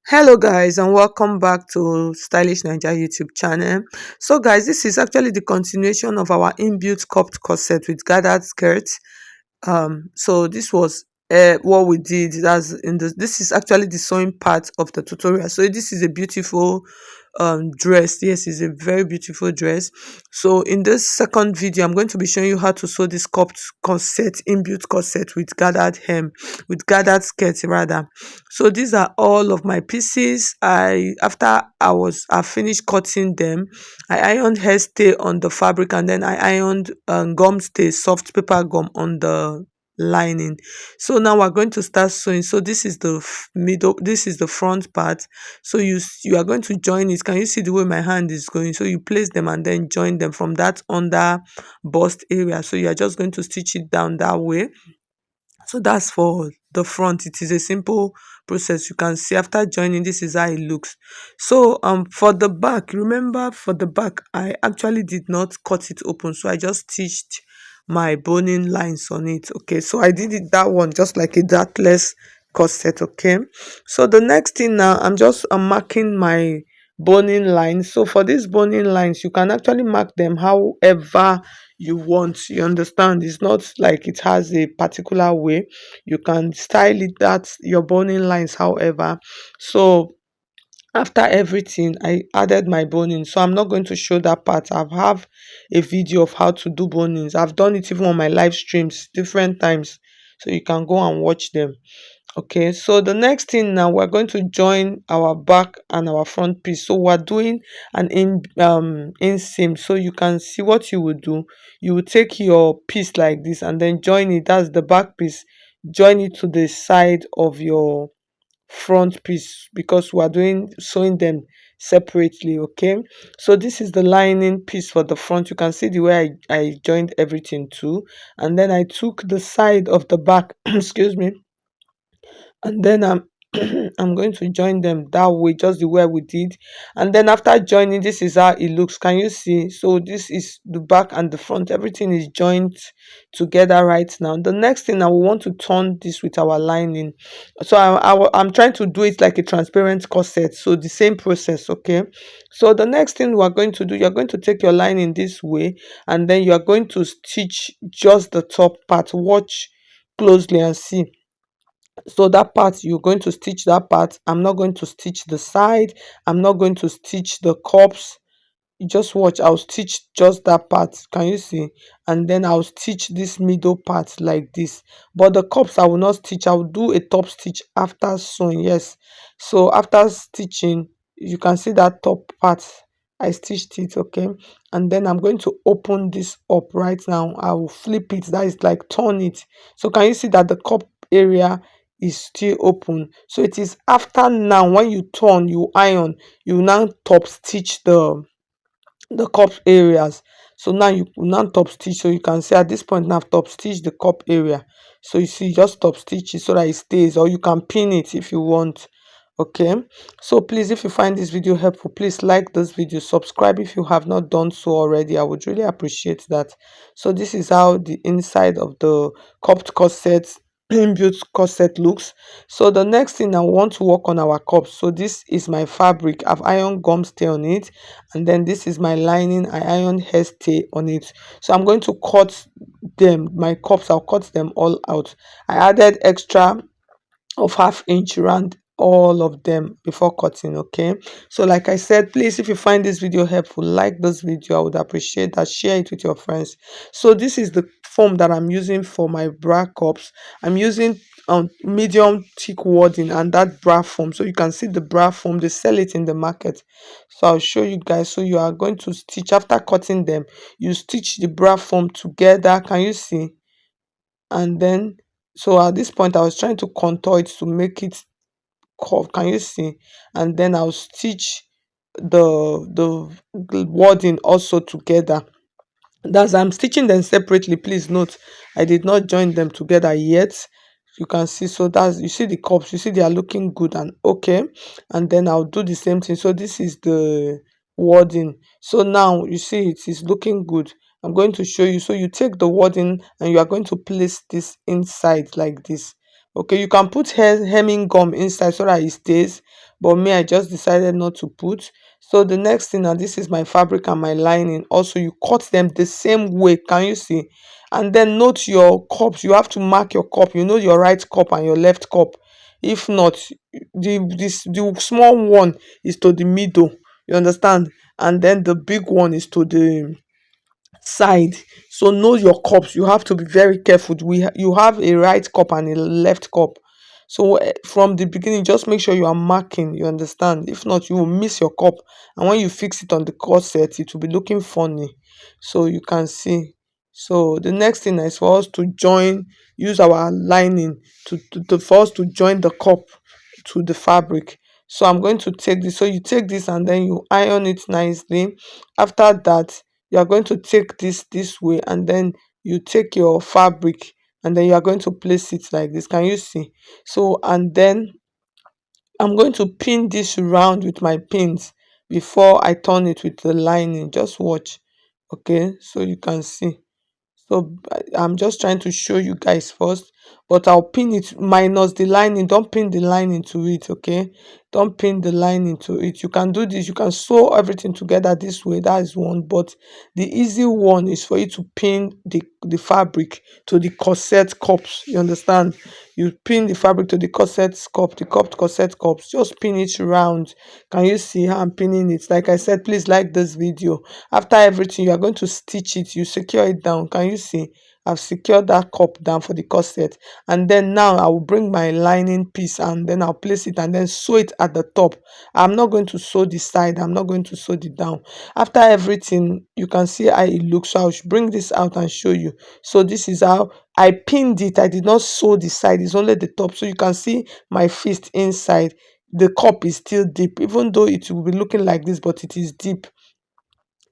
Hello guys and welcome back to Stylish Naija YouTube channel. So guys, this is actually the continuation of our inbuilt cupped corset with gathered skirt. So this was what we did. That's in this is actually the sewing part of the tutorial. So this is a beautiful dress. Yes, it's a very beautiful dress. So in this second video, I'm going to be showing you how to sew this cupped corset, inbuilt corset with gathered hem, with gathered skirt rather. So these are all of my pieces. I finished cutting them, I ironed hairstay on the fabric, and then I ironed gum stay, soft paper gum on the lining. So now we're going to start sewing. So this is the middle, this is the front part. So you are going to join it. Can you see the way my hand is going? So you place them and then join them from that under bust area. So you are just going to stitch it down that way. So that's for the front. It is a simple process. You can see after joining, this is how it looks. So for the back, remember, for the back I actually did not cut it open, so I just stitched my boning lines on it. Okay, so I did it that one just like a dartless corset. Okay, so the next thing now, I'm just marking my boning lines. So for these boning lines, you can actually mark them however you want. You understand? It's not like it has a particular way. You can style it that your boning lines however. So after everything, I added my boning. So I'm not going to show that part. I have a video of how to do bonings. I've done it even on my live streams different times, so you can go and watch them. Okay, so the next thing now, we're going to join our back and our front piece. So we're doing an inseam. So you can see what you would do. You will take your piece like this and then join it. That's the back piece. Join it to the side of your front piece, because we are doing sewing them separately. Okay, so this is the lining piece for the front. You can see the way I joined everything too, and then I took the side of the back excuse me, and then I'm going to join them that way, just the way we did. And then after joining, this is how it looks. Can you see? So this is the back and the front. Everything is joined together right now. The next thing, now we want to turn this with our lining. So I'm trying to do it like a transparent corset. So the same process. Okay, so the next thing we're going to do, you're going to take your lining this way, and then you're going to stitch just the top part. Watch closely and see. So that part, you're going to stitch that part. I'm not going to stitch the side. I'm not going to stitch the cups. You just watch. I'll stitch just that part. Can you see? And then I'll stitch this middle part like this. But the cups I will not stitch. I will do a top stitch after sewing. Yes, so after stitching, you can see that top part, I stitched it. Okay, and then I'm going to open this up right now. I will flip it, that is like turn it. So can you see that the cup area is still open? So it is after now, when you turn, you iron, you now top stitch the cup areas. So now you now top stitch. So you can see at this point now I've top stitch the cup area. So you see, just top stitch it so that it stays, or you can pin it if you want. Okay, so please, if you find this video helpful, please like this video, subscribe if you have not done so already. I would really appreciate that. So this is how the inside of the cupped corset inbuilt corset looks. So the next thing, I want to work on our cups. So this is my fabric. I've ironed gum stay on it, and then this is my lining. I ironed hair stay on it. So I'm going to cut them, my cups, I'll cut them all out. I added extra of ½ inch around all of them before cutting. Okay, so like I said, please, if you find this video helpful, like this video. I would appreciate that. Share it with your friends. So this is the foam that I'm using for my bra cups. I'm using medium thick wadding and that bra foam. So you can see the bra foam, they sell it in the market. So I'll show you guys. So you are going to stitch after cutting them, you stitch the bra foam together. Can you see? And then, so at this point I was trying to contour it to make it curve. Can you see? And then I'll stitch the wording also together. That's, I'm stitching them separately. Please note, I did not join them together yet. You can see. So that's, you see the cups, you see they are looking good and okay. And then I'll do the same thing. So this is the wording. So now you see it is looking good. I'm going to show you. So you take the wording and you are going to place this inside like this. Okay, you can put hemming gum inside so that it stays, but me, I just decided not to put. So the next thing, now this is my fabric and my lining. Also, you cut them the same way, can you see? And then note your cups. You have to mark your cup. You know your right cup and your left cup. If not, the small one is to the middle, you understand, and then the big one is to the side. So know your cups. You have to be very careful. You have a right cup and a left cup. So from the beginning, just make sure you are marking, you understand. If not, you will miss your cup, and when you fix it on the corset, it will be looking funny. So you can see. So the next thing is for us to join, use our lining for us to join the cup to the fabric. So I'm going to take this. So you take this and then you iron it nicely. After that, you are going to take this way, and then you take your fabric, and then you are going to place it like this. Can you see? So, and then I'm going to pin this round with my pins before I turn it with the lining. Just watch. Okay, so you can see. So I'm just trying to show you guys first, but I'll pin it minus the lining. Don't pin the lining to it, okay? Don't pin the lining to it. You can do this. You can sew everything together this way. That is one. But the easy one is for you to pin the fabric to the corset cups. You understand? You pin the fabric to the corset cup, the cupped corset cups. Just pin it round. Can you see how I'm pinning it? Like I said, please like this video. After everything, you are going to stitch it. You secure it down. Can you see? I've secured that cup down for the corset, and then now I will bring my lining piece and then I'll place it and then sew it at the top. I'm not going to sew the side. I'm not going to sew the down. After everything, you can see how it looks. So I'll bring this out and show you. So this is how I pinned it. I did not sew the side. It's only the top. So you can see my fist inside. The cup is still deep, even though it will be looking like this, but it is deep.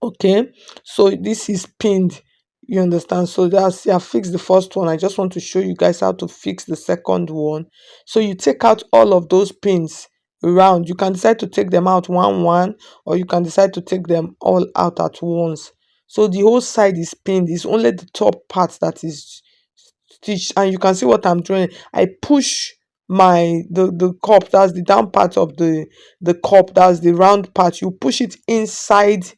Okay, so this is pinned, you understand. So that's, yeah, fix the first one. I just want to show you guys how to fix the second one. So you take out all of those pins around. You can decide to take them out one, or you can decide to take them all out at once. So the whole side is pinned. It's only the top part that is stitched, and you can see what I'm doing. I push the cup, that's the down part of the cup, that's the round part. You push it inside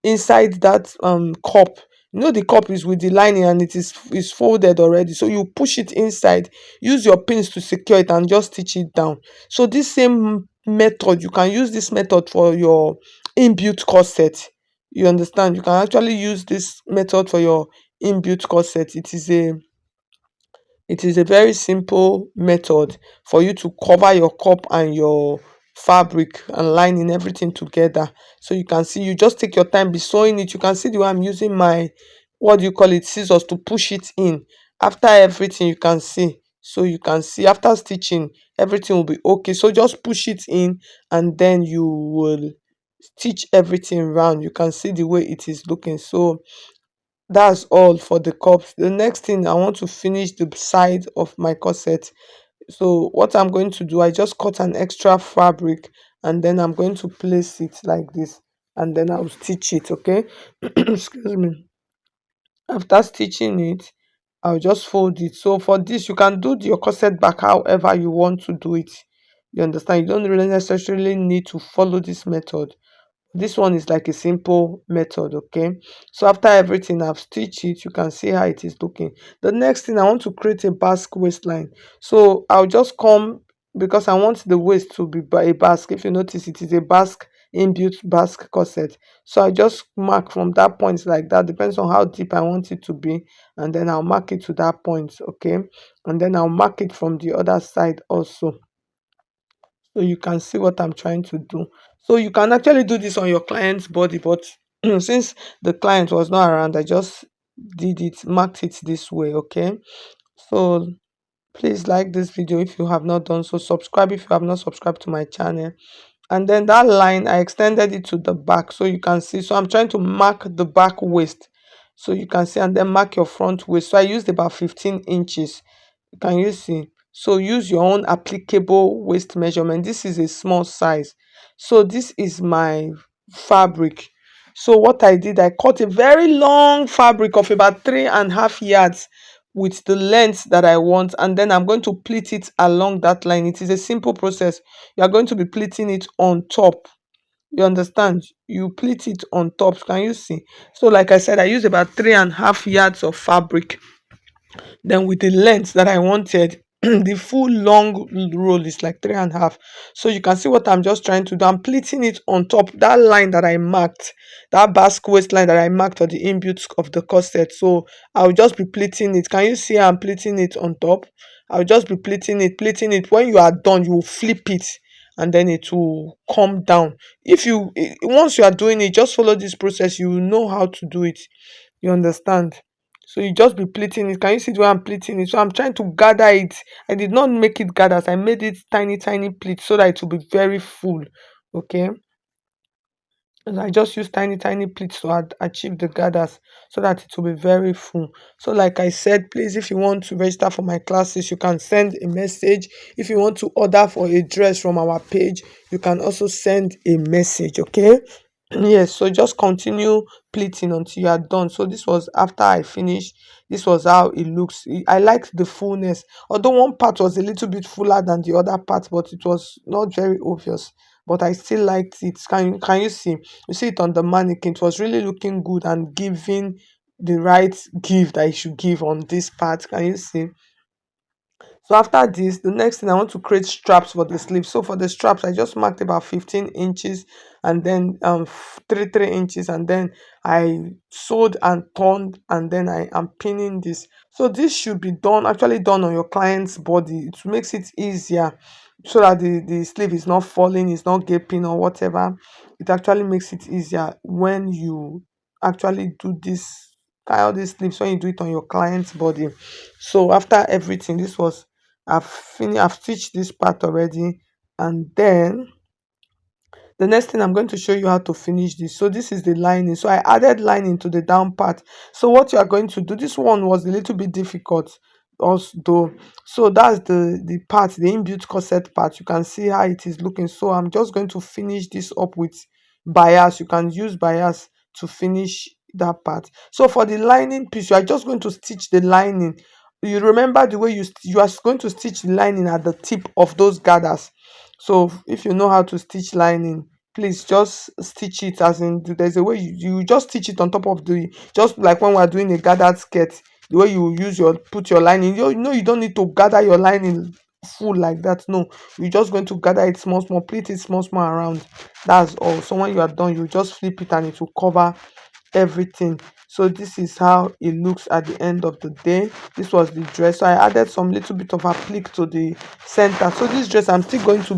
that cup. You know the cup is with the lining and it is folded already, so you push it inside. Use your pins to secure it and just stitch it down. So this same method, you can use this method for your inbuilt corset. You understand? You can actually use this method for your inbuilt corset. It is a very simple method for you to cover your cup and your fabric and lining everything together. So you can see, you just take your time, be sewing it. You can see the way I'm using my, what do you call it, scissors, to push it in. After everything, you can see. So you can see after stitching, everything will be okay. So just push it in and then you will stitch everything around. You can see the way it is looking. So that's all for the cups. The next thing, I want to finish the side of my corset. So what I'm going to do, I just cut an extra fabric and then I'm going to place it like this, and then I'll stitch it, okay? Excuse me. After stitching it, I'll just fold it. So for this, you can do your corset back however you want to do it. You understand? You don't really necessarily need to follow this method. This one is like a simple method, okay? So after everything, I've stitched it. You can see how it is looking. The next thing, I want to create a basque waistline. So I'll just come, because I want the waist to be by a basque. If you notice, it is a basque, inbuilt basque corset. So I just mark from that point like that. Depends on how deep I want it to be, and then I'll mark it to that point, okay? And then I'll mark it from the other side also, so you can see what I'm trying to do. So you can actually do this on your client's body, but since the client was not around, I just marked it this way, okay? So please like this video if you have not done so. Subscribe if you have not subscribed to my channel. And then that line, I extended it to the back, so you can see. So I'm trying to mark the back waist, so you can see, and then mark your front waist. So I used about 15 inches. Can you see? So use your own applicable waist measurement. This is a small size. So this is my fabric. So what I did, I cut a very long fabric of about 3.5 yards with the length that I want, and then I'm going to pleat it along that line. It is a simple process. You are going to be pleating it on top. You understand? You pleat it on top. Can you see? So like I said, I use about 3.5 yards of fabric. Then with the length that I wanted, the full long roll is like 3.5. So you can see what I'm just trying to do. I'm pleating it on top that line that I marked, that basque waistline that I marked for the inbuilt of the corset. So I'll just be pleating it. Can you see I'm pleating it on top? I'll just be pleating it, pleating it. When you are done, you will flip it and then it will come down. If you once you are doing it, just follow this process, you will know how to do it. You understand? So you just be pleating it. Can you see the way I'm pleating it? So I'm trying to gather it. I did not make it gathers. I made it tiny, tiny pleats so that it will be very full. Okay. And I just use tiny, tiny pleats to achieve the gathers so that it will be very full. So, like I said, please, if you want to register for my classes, you can send a message. If you want to order for a dress from our page, you can also send a message. Okay. Yes, so just continue pleating until you are done. So this was after I finished. This was how it looks. I liked the fullness, although one part was a little bit fuller than the other part, but it was not very obvious. But I still liked it. Can you see? You see it on the mannequin. It was really looking good and giving the right give that you should give on this part. Can you see? So after this, the next thing I want to create straps for the sleeve. So for the straps, I just marked about 15 inches and then 3 inches, and then I sewed and turned, and then I am pinning this. So this should be done actually done on your client's body. It makes it easier so that the sleeve is not falling, it's not gaping or whatever. It actually makes it easier when you actually do this kind of these sleeves when you do it on your client's body. So after everything, this was I've stitched this part already, and then the next thing I'm going to show you how to finish this. So this is the lining. So I added lining to the down part. So what you are going to do, this one was a little bit difficult also. So that's the part, the inbuilt corset part. You can see how it is looking. So I'm just going to finish this up with bias. You can use bias to finish that part. So for the lining piece, you are just going to stitch the lining. You remember the way you are going to stitch the lining at the tip of those gathers. So if you know how to stitch lining, please just stitch it, as in there's a way you just stitch it on top of the, just like when we're doing a gathered skirt, the way you use your put your lining. You know, you don't need to gather your lining full like that. No, you're just going to gather it small small, pleat it small small around. That's all. So when you are done, you just flip it and it will cover everything. So this is how it looks at the end of the day. This was the dress. So I added some little bit of applique to the center. So this dress I'm still going to